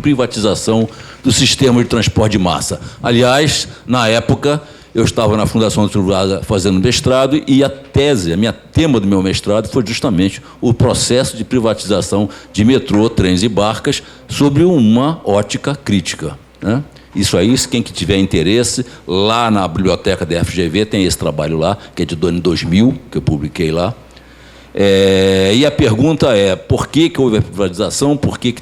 privatização do sistema de transporte de massa. Aliás, na época, eu estava na Fundação Getúlio Vargas fazendo mestrado e a minha tema do meu mestrado foi justamente o processo de privatização de metrô, trens e barcas sob uma ótica crítica, né? Isso aí, quem que tiver interesse, lá na biblioteca da FGV tem esse trabalho lá, que é de 2000, que eu publiquei lá. E a pergunta é, por que houve a privatização, por que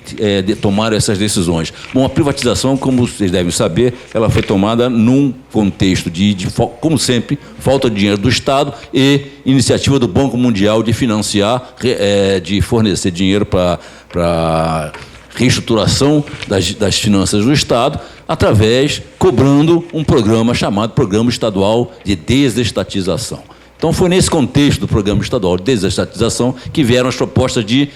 tomaram essas decisões? Bom, a privatização, como vocês devem saber, ela foi tomada num contexto como sempre, falta de dinheiro do Estado e iniciativa do Banco Mundial de financiar, de fornecer dinheiro para reestruturação das finanças do Estado, cobrando um programa chamado Programa Estadual de Desestatização. Então, foi nesse contexto do Programa Estadual de Desestatização que vieram as propostas de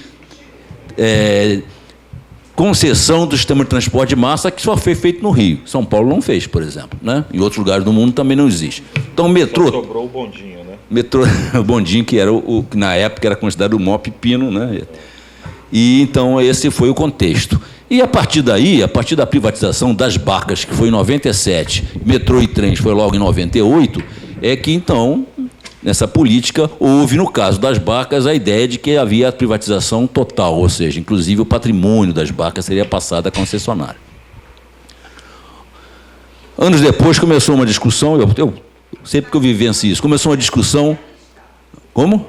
concessão do sistema de transporte de massa, que só foi feito no Rio. São Paulo não fez, por exemplo, né? Em outros lugares do mundo também não existe. Então, o metrô... Só sobrou o bondinho, né? Metrô, o bondinho, que era que na época era considerado o maior pepino, né? E, então, esse foi o contexto. E, a partir da privatização das barcas, que foi em 97, metrô e trens foi logo em 98, é que, então, nessa política, houve, no caso das barcas, a ideia de que havia a privatização total, ou seja, inclusive o patrimônio das barcas seria passado à concessionária. Anos depois começou uma discussão, eu sempre que eu vivencio isso, começou uma discussão... Como?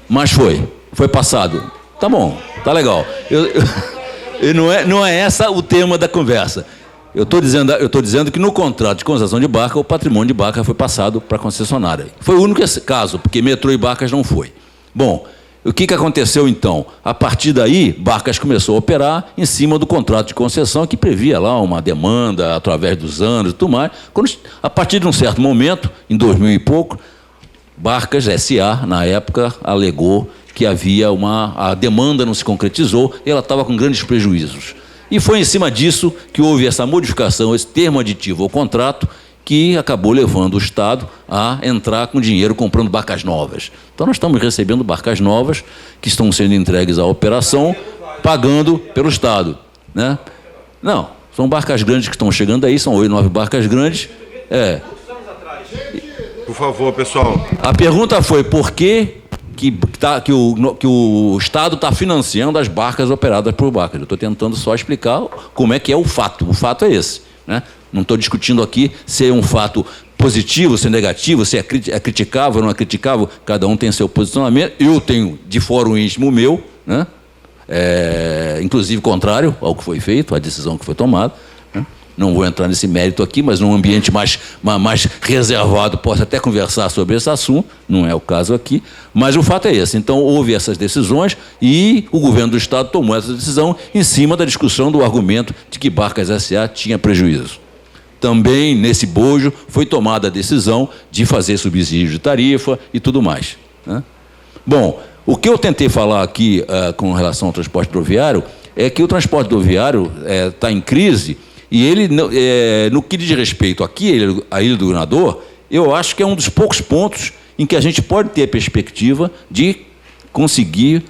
Mas foi passado. Tá bom, tá legal. Não é esse o tema da conversa. Eu estou dizendo que no contrato de concessão de barca, o patrimônio de barca foi passado para a concessionária. Foi o único caso, porque metrô e barcas não foi. Bom, o que aconteceu então? A partir daí, Barcas começou a operar em cima do contrato de concessão, que previa lá uma demanda através dos anos e tudo mais. A partir de um certo momento, em 2000 e pouco, Barcas S.A., na época, alegou que a demanda não se concretizou e ela estava com grandes prejuízos. E foi em cima disso que houve essa modificação, esse termo aditivo ao contrato, que acabou levando o Estado a entrar com dinheiro comprando barcas novas. Então, nós estamos recebendo barcas novas que estão sendo entregues à operação, pagando pelo Estado, né? Não, são barcas grandes que estão chegando aí, são 8, 9 barcas grandes. Por favor, pessoal. A pergunta foi por que o Estado está financiando as barcas operadas por Barcas. Eu estou tentando só explicar como é que é o fato. O fato é esse, né? Não estou discutindo aqui se é um fato positivo, se é negativo, se é criticável ou não é criticável. Cada um tem seu posicionamento. Eu tenho de fórum íntimo meu, né? Inclusive contrário ao que foi feito, à decisão que foi tomada, né? Não vou entrar nesse mérito aqui, mas num ambiente mais reservado posso até conversar sobre esse assunto, não é o caso aqui, mas o fato é esse. Então, houve essas decisões e o governo do Estado tomou essa decisão em cima da discussão do argumento de que Barcas S.A. tinha prejuízo. Também, nesse bojo, foi tomada a decisão de fazer subsídio de tarifa e tudo mais, né? Bom, o que eu tentei falar aqui com relação ao transporte rodoviário é que o transporte rodoviário está em crise e ele, no que diz respeito aqui, à Ilha do Governador, eu acho que é um dos poucos pontos em que a gente pode ter a perspectiva de conseguir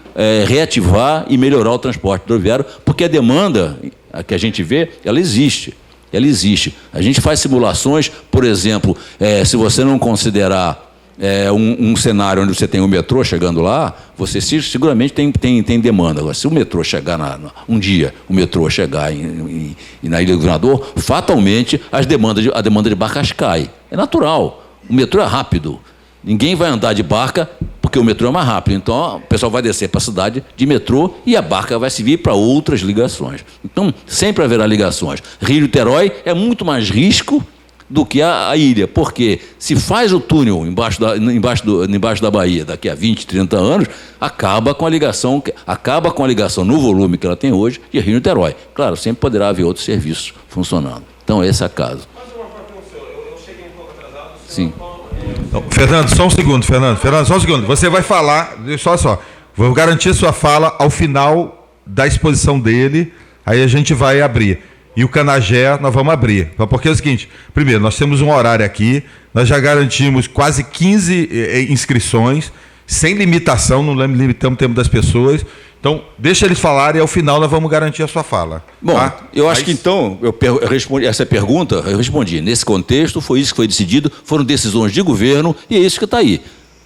reativar e melhorar o transporte rodoviário, porque a demanda que a gente vê, ela existe. Ela existe. A gente faz simulações, por exemplo, se você não considerar um cenário onde você tem o metrô chegando lá, você seguramente tem demanda. Agora, se o metrô chegar um dia, o metrô chegar na Ilha do Governador, fatalmente a demanda de barcas cai. É natural. O metrô é rápido. Ninguém vai andar de barca porque o metrô é mais rápido. Então, o pessoal vai descer para a cidade de metrô e a barca vai servir para outras ligações. Então, sempre haverá ligações. Rio-Niterói é muito mais risco do que a ilha, porque se faz o túnel embaixo da Bahia daqui a 20, 30 anos, acaba com a ligação no volume que ela tem hoje de Rio-Niterói. Claro, sempre poderá haver outros serviços funcionando. Então, esse é o caso. Eu cheguei um pouco atrasado. Sim. Fernando, só um segundo, Fernando, só um segundo. Você vai falar, só. Vou garantir a sua fala ao final da exposição dele, aí a gente vai abrir. E o Canagé nós vamos abrir. Porque é o seguinte, primeiro, nós temos um horário aqui, nós já garantimos quase 15 inscrições, sem limitação, não limitamos o tempo das pessoas. Então, deixa eles falarem e ao final nós vamos garantir a sua fala. Bom, tá? eu acho que então, eu respondi essa pergunta, eu respondi. Nesse contexto, foi isso que foi decidido, foram decisões de governo e é isso que está aí.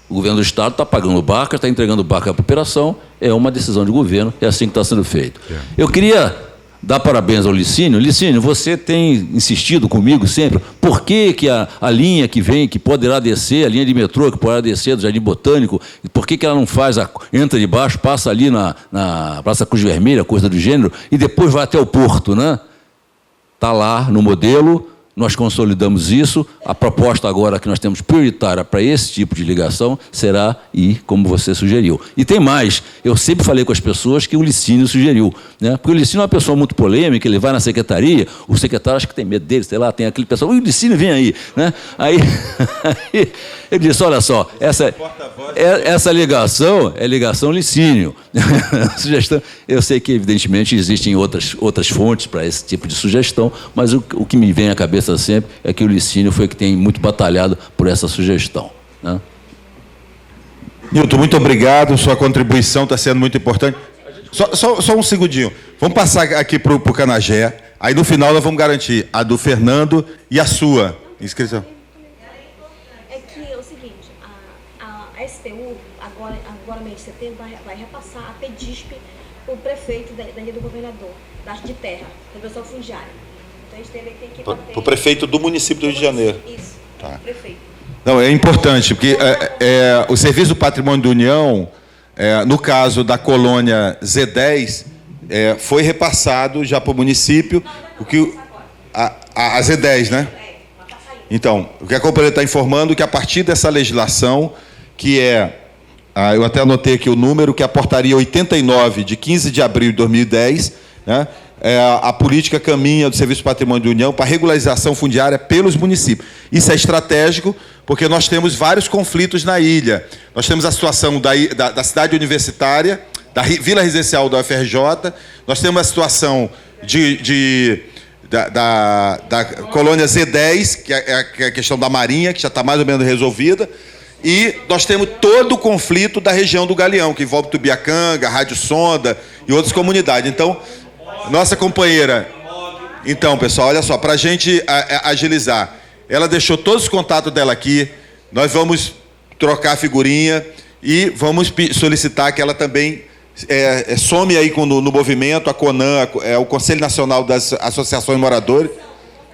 O governo do Estado está pagando barca, está entregando barca para a operação, é uma decisão de governo, é assim que está sendo feito. Eu queria dar parabéns ao Licínio. Licínio, você tem insistido comigo sempre, por que a linha que vem, que poderá descer, a linha de metrô que poderá descer do Jardim Botânico, por que ela não faz, entra de baixo, passa ali na Praça Cruz Vermelha, coisa do gênero, e depois vai até o porto, né? Está lá no modelo, nós consolidamos isso. A proposta agora que nós temos prioritária para esse tipo de ligação será ir como você sugeriu. E tem mais, eu sempre falei com as pessoas que o Licínio sugeriu, né? Porque o Licínio é uma pessoa muito polêmica, ele vai na secretaria, o secretário acho que tem medo dele, sei lá, tem aquele pessoal, o Licínio vem aí, né? Aí ele disse, olha só, essa ligação é ligação Licínio. Sugestão, eu sei que evidentemente existem outras fontes para esse tipo de sugestão, mas o que me vem à cabeça sempre é que o Licínio foi que tem muito batalhado por essa sugestão, né? Nilton, muito obrigado, sua contribuição está sendo muito importante. Só um segundinho, vamos passar aqui para o Canagé, aí no final nós vamos garantir a do Fernando e a sua inscrição. É que é o seguinte, a STU, agora mês de setembro, vai repassar a PEDISP para o prefeito da Ilha do Governador, de terra, redução fundiária. Então a gente tem que bater... Para o prefeito do município do Rio de Janeiro. Isso, tá. Prefeito. Não, é importante, porque o Serviço do Patrimônio da União, no caso da colônia Z10, foi repassado já para o município, a Z10, né? Então, o que a companhia está informando é que a partir dessa legislação, que eu até anotei aqui o número, que é a portaria 89, de 15 de abril de 2010, né? A política caminha do Serviço do Patrimônio da União para a regularização fundiária pelos municípios. Isso é estratégico, porque nós temos vários conflitos na ilha. Nós temos a situação da cidade universitária, da Vila Residencial da UFRJ, nós temos a situação da colônia Z10, que é a questão da Marinha, que já está mais ou menos resolvida, e nós temos todo o conflito da região do Galeão, que envolve Tubiacanga, Rádio Sonda e outras comunidades. Então, nossa companheira... Então, pessoal, olha só, para a gente agilizar, ela deixou todos os contatos dela aqui, nós vamos trocar a figurinha e vamos solicitar que ela também some aí no movimento, a CONAN, o Conselho Nacional das Associações de Moradores,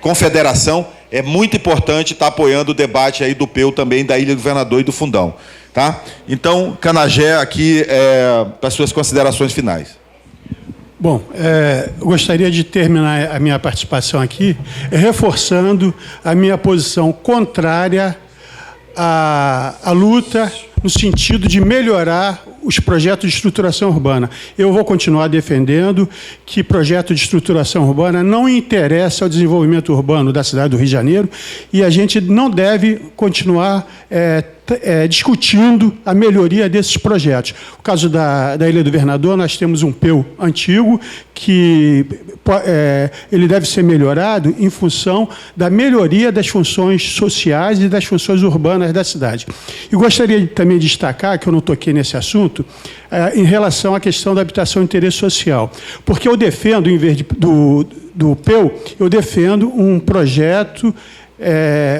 Confederação, é muito importante estar apoiando o debate aí do PEU também, da Ilha do Governador e do Fundão. Tá? Então, Canagé, aqui, para as suas considerações finais. Bom, eu gostaria de terminar a minha participação aqui reforçando a minha posição contrária à luta no sentido de melhorar os projetos de estruturação urbana. Eu vou continuar defendendo que projeto de estruturação urbana não interessa ao desenvolvimento urbano da cidade do Rio de Janeiro e a gente não deve continuar discutindo a melhoria desses projetos. No caso da Ilha do Governador, nós temos um PEU antigo que ele deve ser melhorado em função da melhoria das funções sociais e das funções urbanas da cidade. E gostaria também de destacar, que eu não toquei nesse assunto, em relação à questão da habitação de interesse social, porque eu defendo, em vez do PEU, eu defendo um projeto...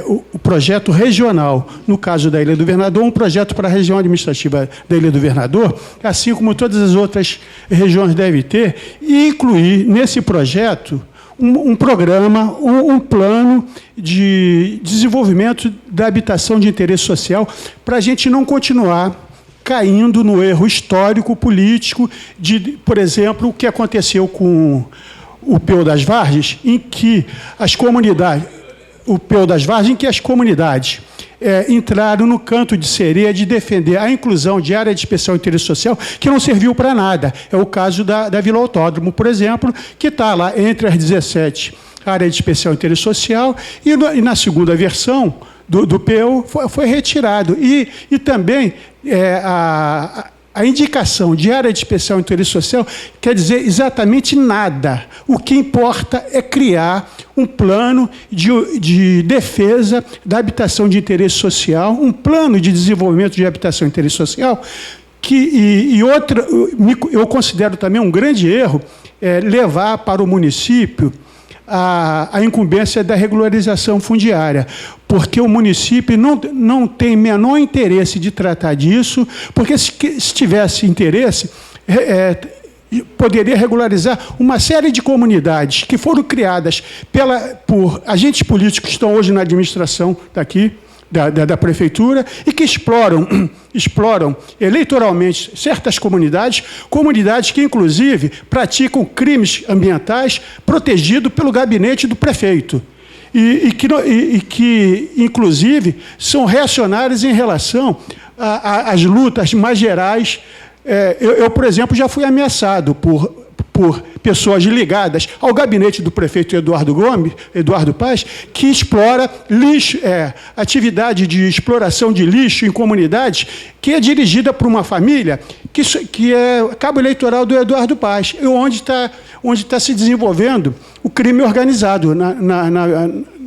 o projeto regional, no caso da Ilha do Governador, um projeto para a região administrativa da Ilha do Governador, assim como todas as outras regiões devem ter, e incluir nesse projeto um programa, um plano de desenvolvimento da habitação de interesse social, para a gente não continuar caindo no erro histórico, político, de, por exemplo, o que aconteceu com o PEU das Vargens, em que as comunidades... o PEU das Vargens, em que as comunidades entraram no canto de sereia de defender a inclusão de área de especial interesse social, que não serviu para nada. É o caso da Vila Autódromo, por exemplo, que está lá entre as 17 áreas de especial interesse social, e na segunda versão do PEU foi retirado. E também a indicação de área de especial interesse social quer dizer exatamente nada. O que importa é criar um plano de defesa da habitação de interesse social, um plano de desenvolvimento de habitação de interesse social, Outra, eu considero também um grande erro levar para o município a incumbência da regularização fundiária, porque o município não tem menor interesse de tratar disso, porque se tivesse interesse, poderia regularizar uma série de comunidades que foram criadas por agentes políticos que estão hoje na administração daqui, da prefeitura, e que exploram eleitoralmente certas comunidades que, inclusive, praticam crimes ambientais protegidos pelo gabinete do prefeito. E que, inclusive, são reacionários em relação às lutas mais gerais. Eu, por exemplo, já fui ameaçado por pessoas ligadas ao gabinete do prefeito Eduardo Paes, que explora lixo, atividade de exploração de lixo em comunidades, que é dirigida por uma família que é cabo eleitoral do Eduardo Paes, onde está se desenvolvendo o crime organizado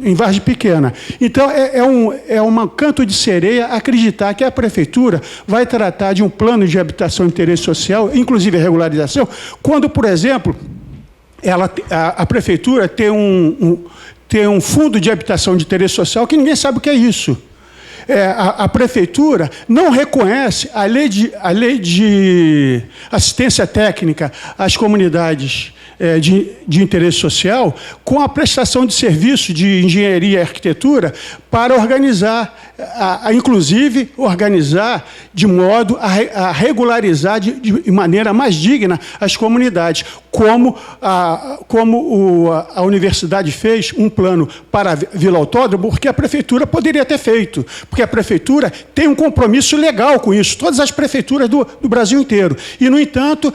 em Vargem Pequena. Então, é um canto de sereia acreditar que a prefeitura vai tratar de um plano de habitação de interesse social, inclusive a regularização, quando, por exemplo, a prefeitura tem um fundo de habitação de interesse social que ninguém sabe o que é isso. A prefeitura não reconhece a lei de assistência técnica às comunidades de interesse social com a prestação de serviço de engenharia e arquitetura para organizar, inclusive organizar de modo a regularizar de maneira mais digna as comunidades, como a universidade fez um plano para a Vila Autódromo, porque a prefeitura poderia ter feito, porque a prefeitura tem um compromisso legal com isso, todas as prefeituras do Brasil inteiro. E, no entanto,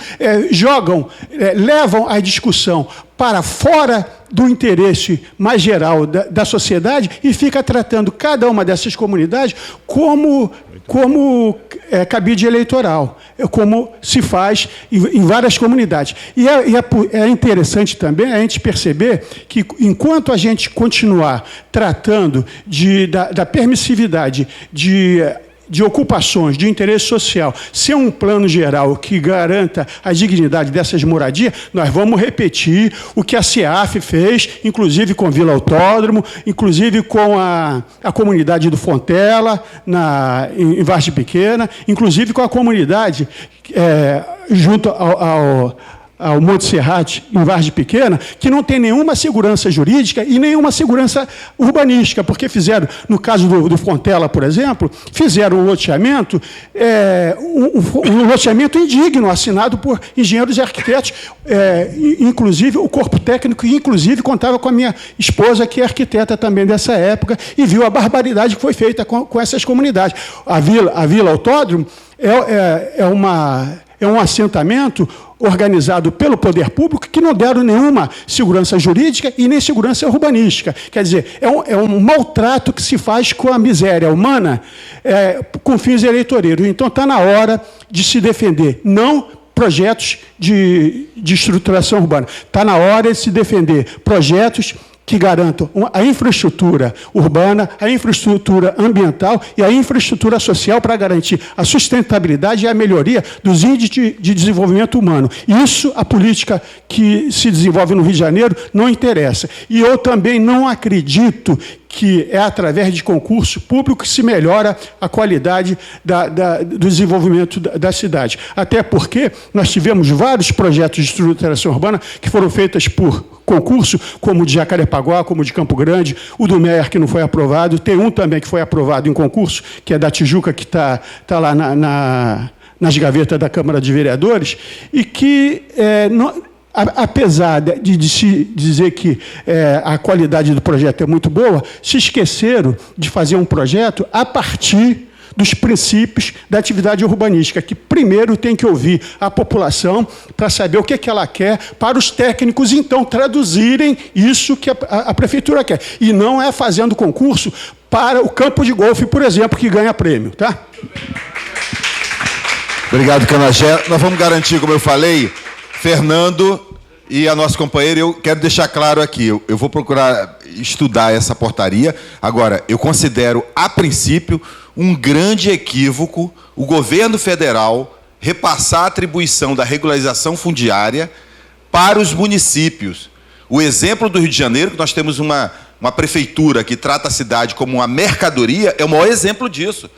levam a discussão para fora do interesse mais geral da sociedade e fica tratando cada uma dessas comunidades como cabide eleitoral, como se faz em várias comunidades. E é interessante também a gente perceber que, enquanto a gente continuar tratando da permissividade de ocupações de interesse social, ser um plano geral que garanta a dignidade dessas moradias, nós vamos repetir o que a CEAF fez, inclusive com Vila Autódromo, inclusive com a comunidade do Fontela, em Vargem Pequena, inclusive com a comunidade junto ao Monte Serrate, em Vargem Pequena, que não tem nenhuma segurança jurídica e nenhuma segurança urbanística, porque fizeram, no caso do Fontela, por exemplo, fizeram um loteamento, um loteamento indigno, assinado por engenheiros e arquitetos, inclusive o corpo técnico, inclusive contava com a minha esposa, que é arquiteta também dessa época, e viu a barbaridade que foi feita com essas comunidades. A Vila Autódromo é um assentamento organizado pelo poder público que não deram nenhuma segurança jurídica e nem segurança urbanística. Quer dizer, é um maltrato que se faz com a miséria humana com fins eleitoreiros. Então, está na hora de se defender, não projetos de estruturação urbana. Está na hora de se defender projetos que garantam a infraestrutura urbana, a infraestrutura ambiental e a infraestrutura social para garantir a sustentabilidade e a melhoria dos índices de desenvolvimento humano. Isso, a política que se desenvolve no Rio de Janeiro, não interessa. E eu também não acredito que é através de concurso público que se melhora a qualidade do desenvolvimento da cidade. Até porque nós tivemos vários projetos de estruturação urbana que foram feitos por concurso, como o de Jacarepaguá, como o de Campo Grande, o do Meier, que não foi aprovado. Tem um também que foi aprovado em concurso, que é da Tijuca, que está lá nas gavetas da Câmara de Vereadores, e que apesar de se dizer que a qualidade do projeto é muito boa, se esqueceram de fazer um projeto a partir dos princípios da atividade urbanística, que primeiro tem que ouvir a população para saber o que é que ela quer, para os técnicos, então, traduzirem isso que a prefeitura quer. E não é fazendo concurso para o campo de golfe, por exemplo, que ganha prêmio. Tá? Obrigado, Canagé. Nós vamos garantir, como eu falei, Fernando e a nossa companheira, eu quero deixar claro aqui, eu vou procurar estudar essa portaria. Agora, eu considero, a princípio, um grande equívoco o governo federal repassar a atribuição da regularização fundiária para os municípios. O exemplo do Rio de Janeiro, que nós temos uma prefeitura que trata a cidade como uma mercadoria, é o maior exemplo disso.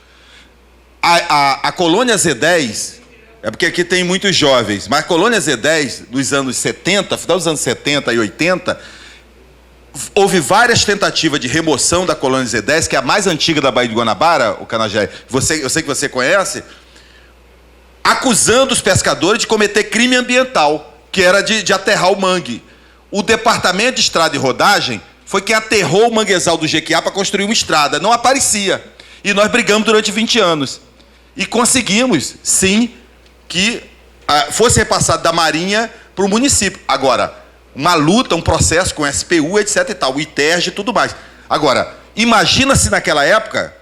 A colônia Z10, é porque aqui tem muitos jovens, mas a colônia Z10, dos anos 70, final dos anos 70 e 80, houve várias tentativas de remoção da colônia Z10, que é a mais antiga da Baía de Guanabara, o Canagé, eu sei que você conhece, acusando os pescadores de cometer crime ambiental, que era de aterrar o mangue. O Departamento de Estrada e Rodagem foi quem aterrou o manguezal do Jequiá para construir uma estrada. Não aparecia. E nós brigamos durante 20 anos. E conseguimos, sim, que fosse repassado da Marinha para o município. Agora, uma luta, um processo com SPU, etc. e tal, o ITERG e tudo mais. Agora, imagina se naquela época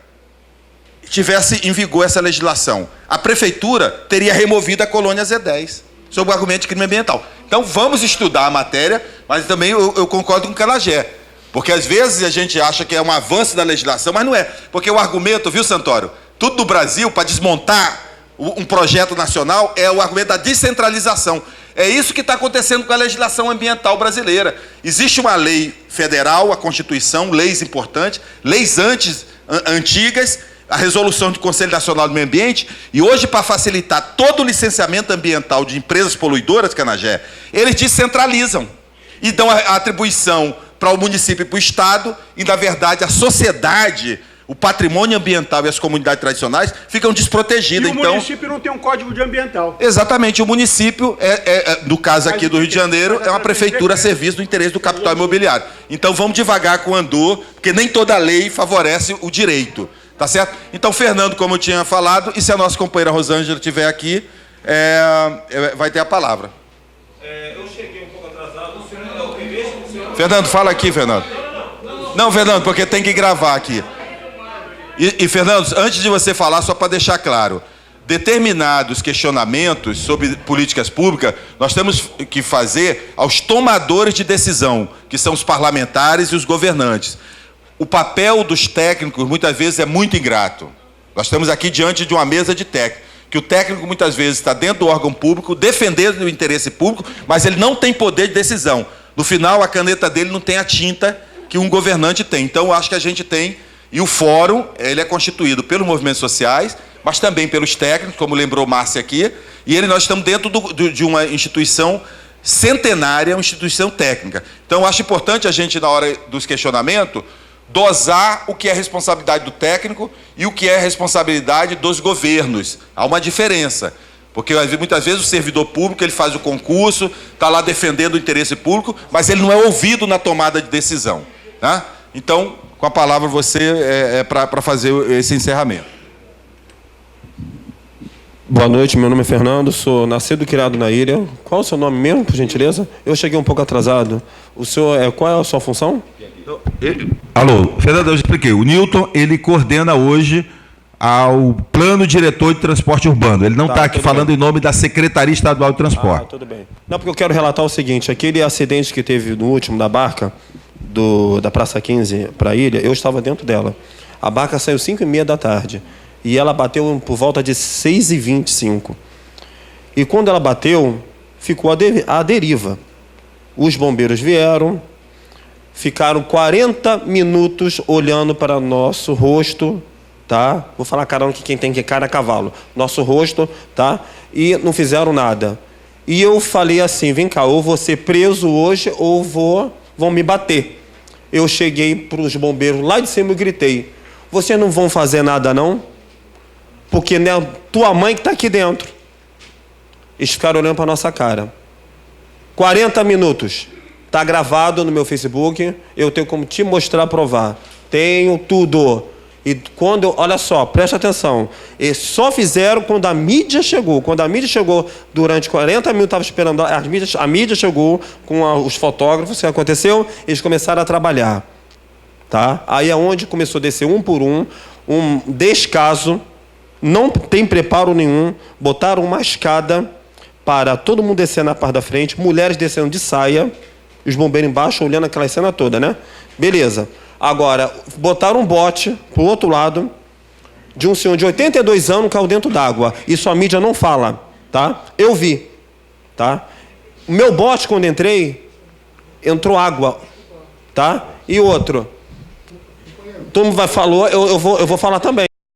tivesse em vigor essa legislação. A prefeitura teria removido a colônia Z10, sob o argumento de crime ambiental. Então, vamos estudar a matéria, mas também eu concordo com o Canagé. Porque, às vezes, a gente acha que é um avanço da legislação, mas não é. Porque o argumento, viu, Santoro? Tudo no Brasil, para desmontar um projeto nacional, é o argumento da descentralização. É isso que está acontecendo com a legislação ambiental brasileira. Existe uma lei federal, a Constituição, leis importantes, leis antigas, a resolução do Conselho Nacional do Meio Ambiente, e hoje, para facilitar todo o licenciamento ambiental de empresas poluidoras, Canagé, eles descentralizam e dão a atribuição para o município e para o Estado, e, na verdade, a sociedade, o patrimônio ambiental e as comunidades tradicionais ficam desprotegidas. E o município não tem um código de ambiental. Exatamente, o município, no caso aqui do Rio de Janeiro, é uma prefeitura a serviço do interesse do capital imobiliário. Então, vamos devagar com o andor, porque nem toda lei favorece o direito. Tá certo? Então, Fernando, como eu tinha falado, e se a nossa companheira Rosângela estiver aqui, vai ter a palavra. Eu cheguei um pouco atrasado. O senhor é o primeiro, o senhor... Fernando, fala aqui, Fernando. Não, Fernando, porque tem que gravar aqui. E, Fernando, antes de você falar, só para deixar claro, determinados questionamentos sobre políticas públicas, nós temos que fazer aos tomadores de decisão, que são os parlamentares e os governantes. O papel dos técnicos, muitas vezes, é muito ingrato. Nós estamos aqui diante de uma mesa de técnicos, que o técnico, muitas vezes, está dentro do órgão público, defendendo o interesse público, mas ele não tem poder de decisão. No final, a caneta dele não tem a tinta que um governante tem. Então, eu acho que a gente tem, e o fórum, ele é constituído pelos movimentos sociais, mas também pelos técnicos, como lembrou Márcia aqui, e nós estamos dentro de uma instituição centenária, uma instituição técnica. Então, eu acho importante a gente, na hora dos questionamentos, dosar o que é responsabilidade do técnico e o que é responsabilidade dos governos. Há uma diferença, porque muitas vezes o servidor público ele faz o concurso, está lá defendendo o interesse público, mas ele não é ouvido na tomada de decisão. Tá? Então, com a palavra você para fazer esse encerramento. Boa noite, meu nome é Fernando, sou nascido e criado na ilha. Qual é o seu nome mesmo, por gentileza? Eu cheguei um pouco atrasado. O senhor, qual é a sua função? Alô, Fernando, eu expliquei. O Newton, ele coordena hoje ao Plano Diretor de Transporte Urbano. Ele não está aqui falando em nome da Secretaria Estadual de Transporte. Tudo bem. Não, porque eu quero relatar o seguinte, aquele acidente que teve no último da barca, da Praça 15 para a ilha, eu estava dentro dela. A barca saiu 5h30 da tarde. E ela bateu por volta de 6h25. E quando ela bateu, ficou à deriva. Os bombeiros vieram, ficaram 40 minutos olhando para nosso rosto, tá? Vou falar caramba que quem tem que cara é cavalo. Nosso rosto, tá? E não fizeram nada. E eu falei assim, vem cá, ou vou ser preso hoje ou vão me bater. Eu cheguei para os bombeiros lá de cima e gritei, vocês não vão fazer nada não? Porque não é tua mãe que está aqui dentro. Eles ficaram olhando para a nossa cara. 40 minutos. Está gravado no meu Facebook. Eu tenho como te mostrar, provar. Tenho tudo. E quando olha só, presta atenção. Eles só fizeram quando a mídia chegou. Quando a mídia chegou, durante 40 minutos, estava esperando. A mídia chegou com os fotógrafos. O que aconteceu? Eles começaram a trabalhar. Tá? Aí é onde começou a descer um por um descaso. Não tem preparo nenhum, botaram uma escada para todo mundo descer na parte da frente, mulheres descendo de saia, os bombeiros embaixo olhando aquela cena toda, né? Beleza. Agora, botaram um bote para o outro lado, de um senhor de 82 anos, caiu dentro d'água. Isso a mídia não fala. tá? Eu vi, tá? O meu bote, quando entrei, entrou água, tá? E outro. Todo mundo falou, eu vou falar também.